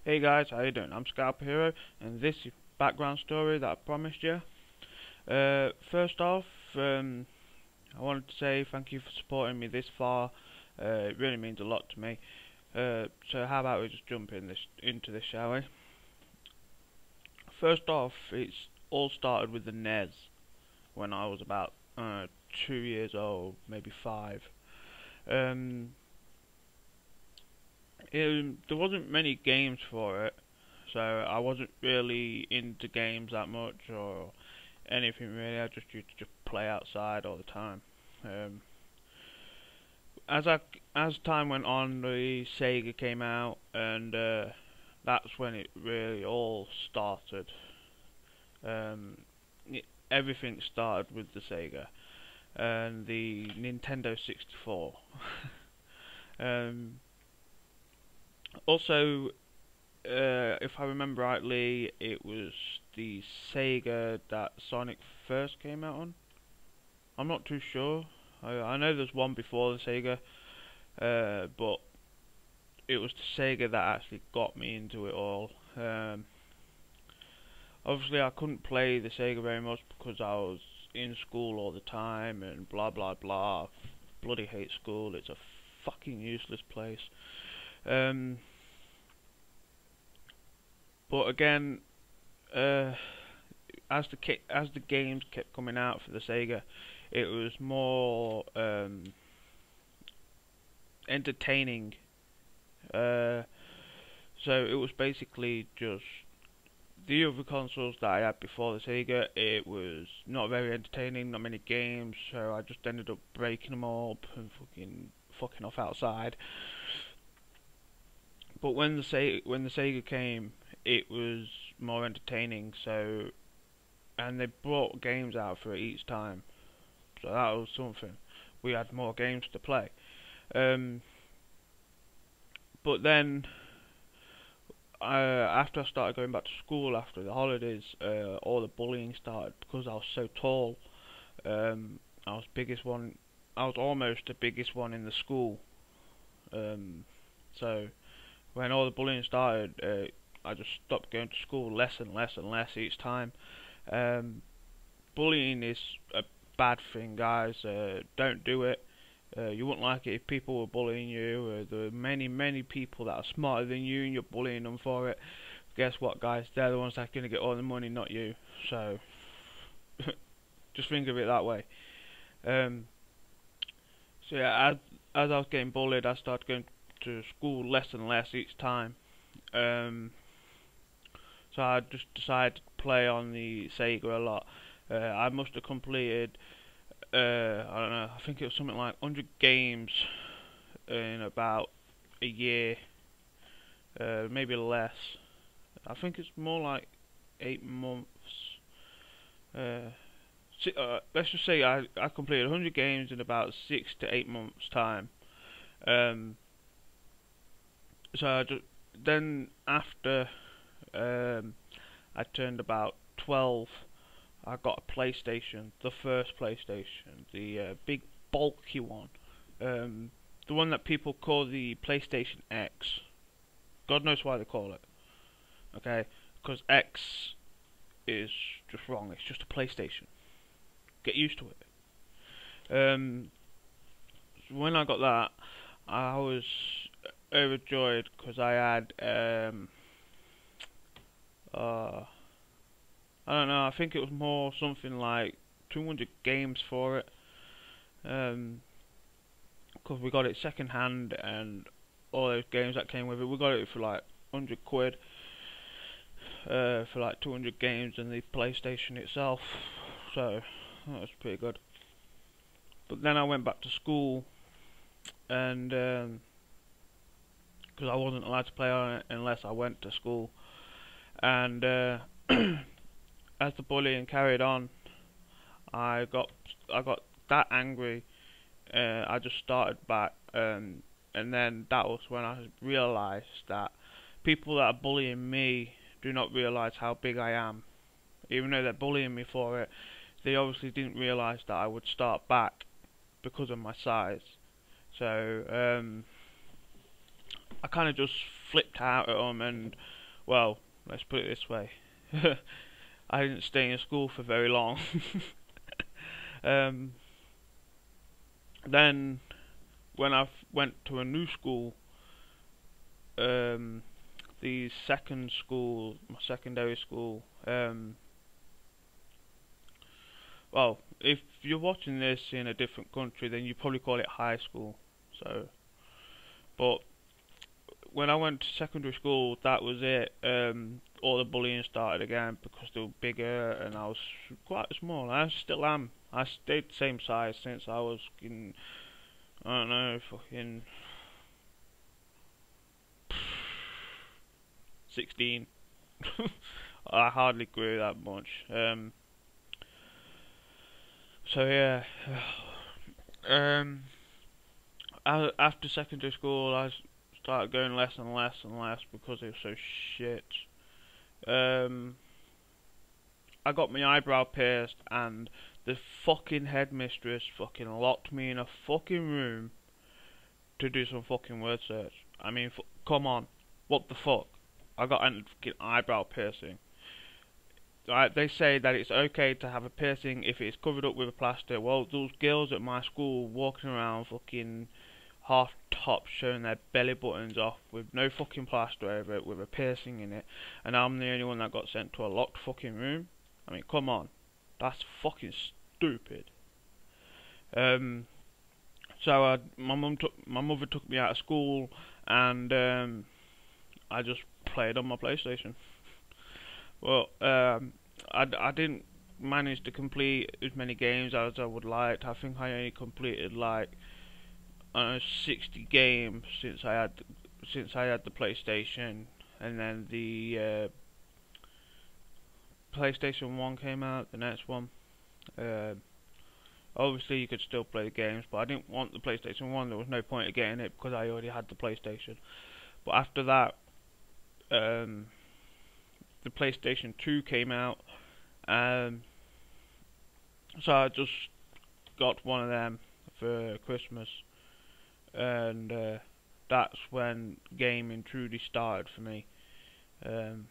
Hey guys, how you doing? I'm Scalperhero, and this is background story that I promised you. First off, I wanted to say thank you for supporting me this far. It really means a lot to me. So how about we just jump into this, shall we? First off, it's all started with the NES when I was about 2 years old, maybe 5. Um, there wasn't many games for it, so I wasn't really into games that much or anything really. I just used to just play outside all the time. Um, as time went on, the Sega came out, and that's when it really all started. Um, Everything started with the Sega and the Nintendo 64. um, Also, if I remember rightly, it was the Sega that Sonic first came out on. I'm not too sure. I know there's one before the Sega, but it was the Sega that actually got me into it all. Obviously, I couldn't play the Sega very much because I was in school all the time and blah blah blah. Bloody hate school. It's a fucking useless place. But again, as the games kept coming out for the Sega, it was more entertaining. So it was basically just the other consoles that I had before the Sega. It was not very entertaining, not many games, so I just ended up breaking them all up and fucking off outside. But when the Sega came, it was more entertaining. So, and they brought games out for it each time, so that was something. We had more games to play. But then, after I started going back to school after the holidays, all the bullying started because I was so tall. I was biggest one. I was almost the biggest one in the school. So when all the bullying started, I just stopped going to school less and less and less each time. Bullying is a bad thing, guys. Don't do it. You wouldn't like it if people were bullying you. There are many people that are smarter than you, and you're bullying them for it. Guess what, guys? They're the ones that are going to get all the money, not you. So just think of it that way. So yeah, as I was getting bullied, I started going to school less and less each time. So I just decided to play on the Sega a lot. I must have completed, I don't know, I think it was something like 100 games in about a year, maybe less. I think it's more like 8 months. Let's just say I completed 100 games in about 6 to 8 months time. So then after I turned about 12, I got a PlayStation, the first PlayStation, the big bulky one, the one that people call the PlayStation X. God knows why they call it. Okay, because X is just wrong. It's just a PlayStation. Get used to it. When I got that, I was overjoyed because I had I don't know, I think it was more something like 200 games for it, because we got it second hand, and all those games that came with it, we got it for like 100 quid, for like 200 games and the PlayStation itself, so that was pretty good. But then I went back to school, and because I wasn't allowed to play on it unless I went to school, and as the bullying carried on, I got that angry. I just started back, and then that was when I realised that people that are bullying me do not realise how big I am. Even though they're bullying me for it, they obviously didn't realise that I would start back because of my size. So I kind of just flipped out at them, and well, let's put it this way, I didn't stay in school for very long. um, then when I went to a new school, the second school, my secondary school, well, if you're watching this in a different country, then you probably call it high school. So, but when I went to secondary school, that was it. All the bullying started again because they were bigger and I was quite small. I still am. I stayed the same size since I was in, I don't know, fucking 16. I hardly grew that much. So yeah. After secondary school, I started going less and less and less because it was so shit. I got my eyebrow pierced, and the fucking headmistress fucking locked me in a fucking room to do some fucking word search. I mean, come on, what the fuck? I got a fucking eyebrow piercing. They say that it's okay to have a piercing if it's covered up with a plaster. Well, those girls at my school walking around fucking half top showing their belly buttons off with no fucking plaster over it with a piercing in it, and I'm the only one that got sent to a locked fucking room. I mean, come on, that's fucking stupid. So my mother took me out of school, and I just played on my PlayStation. Well, I didn't manage to complete as many games as I would like. I think I only completed like 60 games since I had the PlayStation, and then the PlayStation 1 came out, the next one. Obviously you could still play the games, but I didn't want the PlayStation 1, there was no point of getting it because I already had the PlayStation. But after that, the PlayStation 2 came out, so I just got one of them for Christmas, and that's when gaming truly started for me. And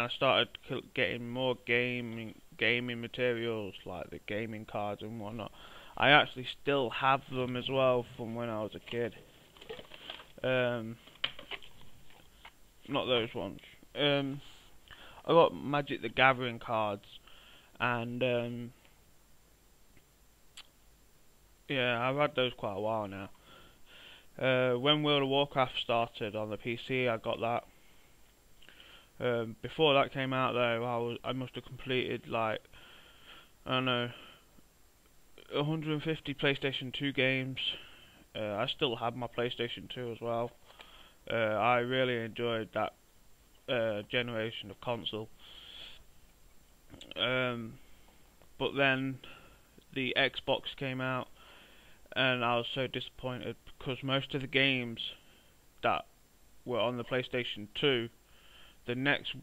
I started getting more gaming materials, like the gaming cards and whatnot. I actually still have them as well from when I was a kid. Not those ones. I got Magic the Gathering cards, and yeah, I've had those quite a while now. When World of Warcraft started on the PC, I got that. Before that came out though, I must have completed like, I don't know, 150 PlayStation 2 games. I still have my PlayStation 2 as well. I really enjoyed that generation of console. But then the Xbox came out, and I was so disappointed because most of the games that were on the PlayStation 2, the next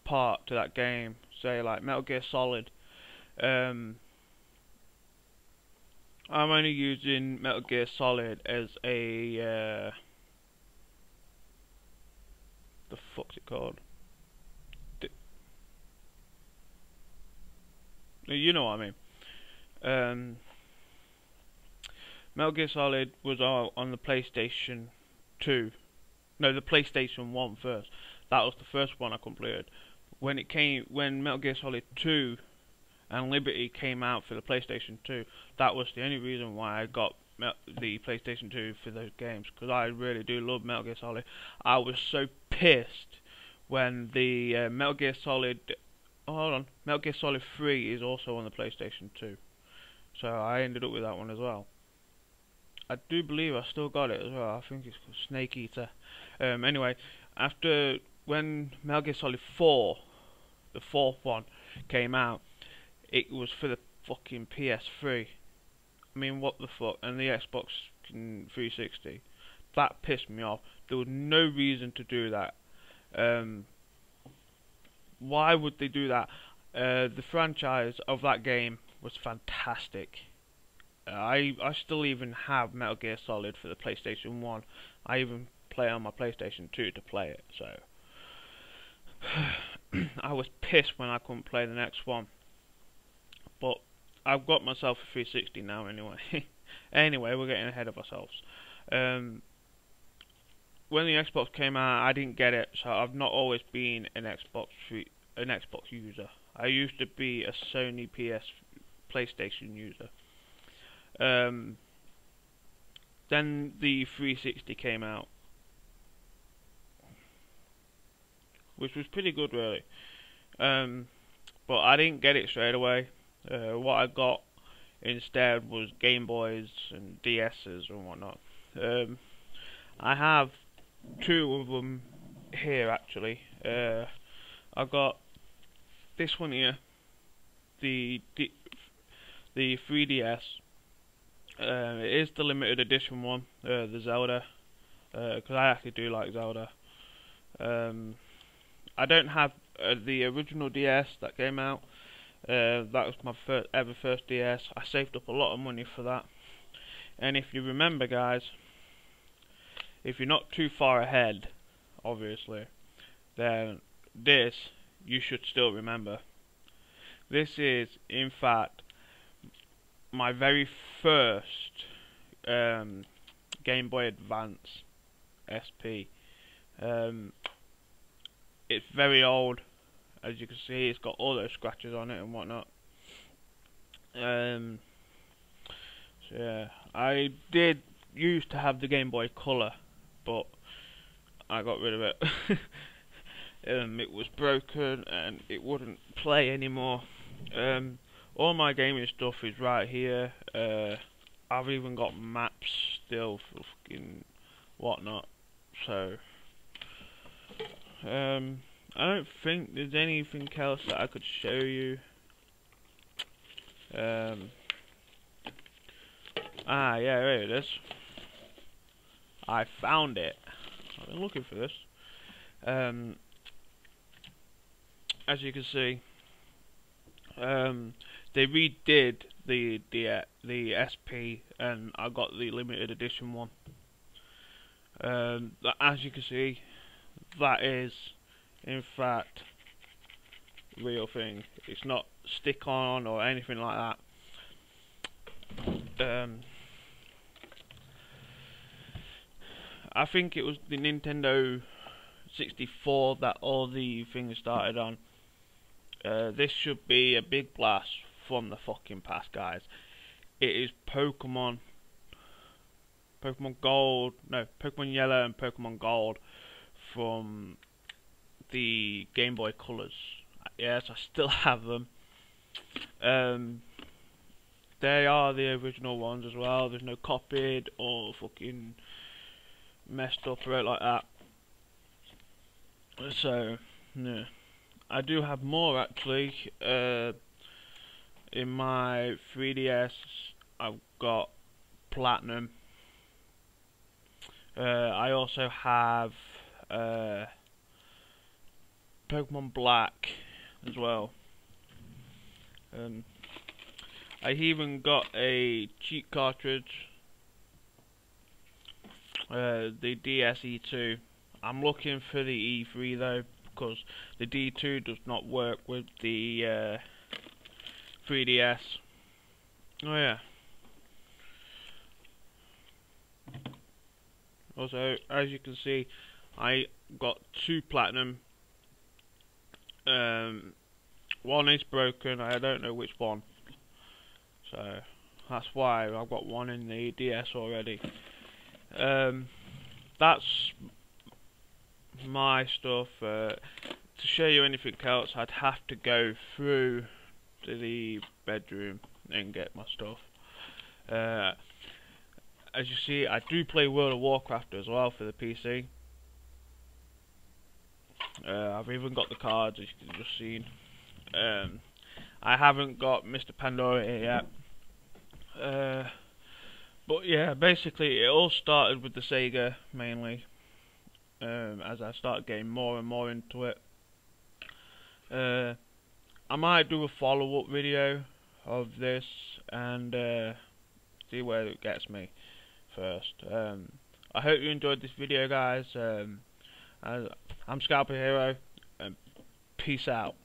part to that game, say like Metal Gear Solid, I'm only using Metal Gear Solid as a the fuck's it called? You know what I mean. Metal Gear Solid was on the PlayStation 2. No, the PlayStation 1 first. That was the first one I completed. When Metal Gear Solid 2 and Liberty came out for the PlayStation 2, that was the only reason why I got the PlayStation 2 for those games, because I really do love Metal Gear Solid. I was so pissed when the Metal Gear Solid... Oh, hold on. Metal Gear Solid 3 is also on the PlayStation 2. So I ended up with that one as well. I do believe I still got it as well. I think it's called Snake Eater. Anyway, when Metal Gear Solid 4, the fourth one, came out, it was for the fucking PS3. I mean, what the fuck? And the Xbox 360. That pissed me off. There was no reason to do that. Why would they do that? The franchise of that game was fantastic. I still even have Metal Gear Solid for the PlayStation 1. I even play on my PlayStation 2 to play it. So I was pissed when I couldn't play the next one. But I've got myself a 360 now anyway. Anyway, we're getting ahead of ourselves. When the Xbox came out, I didn't get it, so I've not always been an Xbox user. I used to be a Sony PlayStation user. Then the 360 came out, which was pretty good, really. But I didn't get it straight away. What I got instead was Game Boys and DSs and whatnot. I have two of them here actually. I got this one here, the 3DS. It is the limited edition one, the Zelda, because I actually do like Zelda. I don't have the original DS that came out. That was my first DS. I saved up a lot of money for that. And if you remember, guys, if you're not too far ahead, obviously, then this you should still remember. This is, in fact, my very first Game Boy Advance SP. It's very old, as you can see. It's got all those scratches on it and whatnot. So yeah, I did used to have the Game Boy Color, but I got rid of it. It was broken and it wouldn't play anymore. All my gaming stuff is right here. I've even got maps still, fucking whatnot. So I don't think there's anything else that I could show you. Yeah, there it is. I found it. I've been looking for this. As you can see, they redid the SP, and I got the limited edition one. As you can see, that is, in fact, real thing. It's not stick on or anything like that. I think it was the Nintendo 64 that all the things started on. This should be a big blast from the fucking past, guys. It is Pokemon Gold, no, Pokemon Yellow and Pokemon Gold from the Game Boy Colors. Yes, I still have them. They are the original ones as well. There's no copied or fucking messed up or like that. So, yeah. I do have more actually. In my 3DS, I've got Platinum. I also have Pokemon Black as well. I even got a cheat cartridge, the DSE2. I'm looking for the E3 though, because the D2 does not work with the 3DS. Oh yeah. Also, as you can see, I got 2 Platinum. One is broken. I don't know which one. So that's why I've got one in the DS already. That's my stuff. To show you anything else, I'd have to go through to the bedroom and get my stuff. As you see, I do play World of Warcraft as well for the PC. I've even got the cards, as you can just seen. I haven't got Mr. Pandora here yet. But yeah, basically it all started with the Sega mainly. As I started getting more and more into it. I might do a follow-up video of this and see where it gets me first. I hope you enjoyed this video, guys. I'm Scalperhero, and peace out.